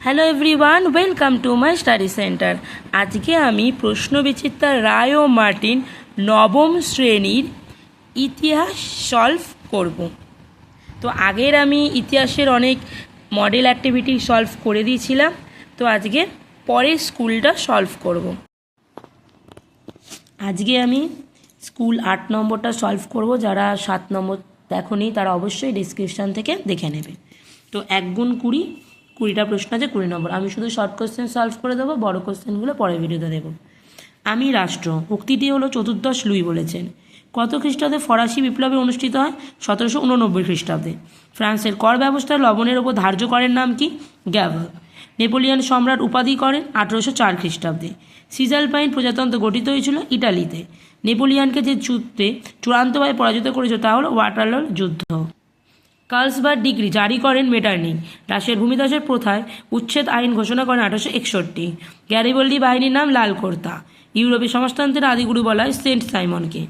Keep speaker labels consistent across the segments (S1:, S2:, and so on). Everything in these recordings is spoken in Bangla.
S1: Hello everyone, welcome to my study centre. আজকে আমি প্রশ্নবিচিত্রা রায় ও মার্টিন নবম শ্রেণীর ইতিহাস সলভ করব। তো আগের আমি ইতিহাসের অনেক মডেল অ্যাক্টিভিটি সলভ করে দিয়েছিলাম, তো আজকে পরের স্কুলটা সলভ করব। আজকে আমি স্কুল 8 নম্বরটা সলভ করব। যারা 7 নম্বর দেখোনি তারা অবশ্যই ডিসক্রিপশান থেকে দেখে নেবে। তো 1 গুণ 20, 20টা প্রশ্ন আছে, 20 নম্বর। আমি শুধু শর্ট কোশ্চেন সলভ করে দেবো, বড় কোশ্চেনগুলো পরের ভিডিওতে দেবো। আমি রাষ্ট্র উক্তিটি হলো চতুর্দশ লুই বলেছেন। কত খ্রিস্টাব্দে ফরাসি বিপ্লবে অনুষ্ঠিত হয়? 1789 খ্রিস্টাব্দে। ফ্রান্সের কর ব্যবস্থায় লবণের ওপর ধার্য করেন নাম কি? গ্যাভল। নেপোলিয়ন সম্রাট উপাধি করেন 1804 খ্রিস্টাব্দে। সিজালপাইন প্রজাতন্ত্র গঠিত হয়েছিল ইটালিতে। নেপোলিয়নকে যে যুদ্ধে চূড়ান্তভাবে পরাজিত করেছিল তা হলো ওয়াটারলুর যুদ্ধ। কার্লসবার্গ ডিক্রি জারি করেন মেটার্নি। রাশিয়ার ভূমিধসের প্রথায় উচ্ছেদ আইন ঘোষণা করেন 1861। গ্যারিবল্ডি বাহিনীর নাম লাল কোর্তা। ইউরোপের সমাজতন্ত্রের আদিগুরু বলা হয় সেন্ট সাইমনকে।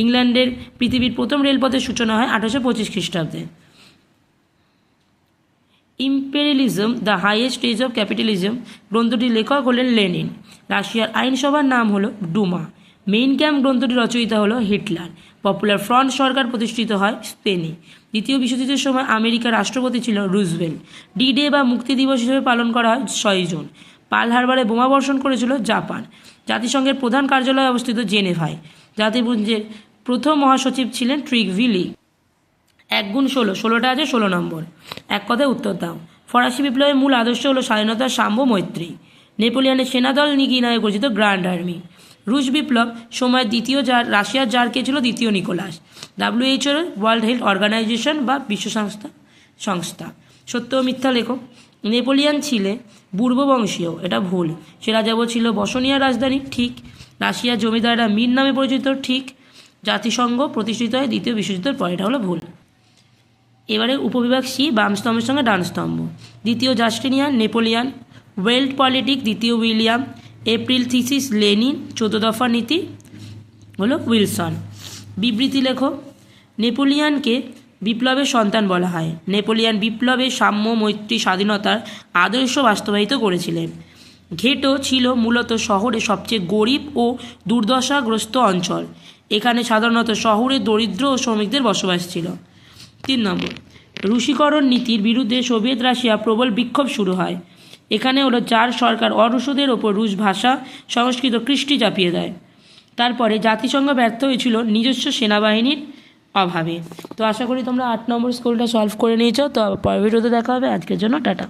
S1: ইংল্যান্ডের পৃথিবীর প্রথম রেলপথের সূচনা হয় 1825 খ্রিস্টাব্দে। Imperialism the highest stage of capitalism গ্রন্থটির লেখক হলেন লেনিন। রাশিয়ার আইনসভার নাম হলো ডুমা। মেইন ক্যাম্প গ্রন্থটি রচয়িতা হলো হিটলার। পপুলার ফ্রন্ট সরকার প্রতিষ্ঠিত হয় স্পেনে। দ্বিতীয় বিশ্বযুদ্ধের সময় আমেরিকার রাষ্ট্রপতি ছিল রুজভেল্ট। ডি ডে বা মুক্তি দিবস হিসেবে পালন করা হয় 6 জুন। পার্ল হারবারে বোমা বর্ষণ করেছিল জাপান। জাতিসংঘের প্রধান কার্যালয় অবস্থিত জেনেভায়। জাতিপুঞ্জের প্রথম মহাসচিব ছিলেন ট্রিগভিলি। 1 গুণ 16, 16টা আছে, 16 নম্বর। এক কথায় উত্তর দাও। ফরাসি বিপ্লবের মূল আদর্শ হলো স্বাধীনতা, সাম্য, মৈত্রী। নেপোলিয়নের সেনাদল নিকি নামে পরিচিত গ্র্যান্ড আর্মি। রুশ বিপ্লব সময়ের দ্বিতীয় জার রাশিয়ার জার কে ছিল? দ্বিতীয় Nicholas. WHO world health organisation বা বিশ্ব সংস্থা। সত্য ও মিথ্যা লেখো। নেপোলিয়ন ছিলে পূর্ববংশীয়, এটা ভুল। সে রাজাবো ছিল বসনিয়ার রাজধানী, ঠিক। রাশিয়ার জমিদাররা মীর নামে পরিচিত, ঠিক। জাতিসংঘ প্রতিষ্ঠিত হয় দ্বিতীয় বিশ্বযুদ্ধের পর, এটা হলো ভুল। এবারে উপবিভাগ সি, বাম স্তম্ভের সঙ্গে ডান স্তম্ভ। দ্বিতীয় জাস্টিনিয়ান, নেপোলিয়ান। ওয়েল্ড পলিটিক, দ্বিতীয় উইলিয়াম। April thesis, Lenin. 14 দফা নীতি হলো উইলসন। বিবৃতি লেখো। নেপোলিয়নকে বিপ্লবের সন্তান বলা হয়। নেপোলিয়ন বিপ্লবে সাম্য, মৈত্রী, স্বাধীনতার আদর্শ বাস্তবায়িত করেছিলেন। ঘেটো ছিল মূলত শহরে সবচেয়ে গরিব ও দুর্দশাগ্রস্ত অঞ্চল। এখানে সাধারণত শহরে দরিদ্র ও শ্রমিকদের বসবাস ছিল। 3 নম্বর, রুশীকরণ নীতির বিরুদ্ধে সোভিয়েত রাশিয়া প্রবল বিক্ষোভ শুরু হয়। এখানে হলো জার সরকার অরুশদের ওপর রুশ ভাষা, সংস্কৃত, কৃষ্টি চাপিয়ে দেয়। তারপরে জাতিসংঘ ব্যর্থ হয়েছিল নিজস্ব সেনাবাহিনীর অভাবে। তো আশা করি তোমরা 8 নম্বর স্কুলটা সলভ করে নিয়েছো। তো পরের ভিডিওতে দেখা হবে। আজকের জন্য টাটা।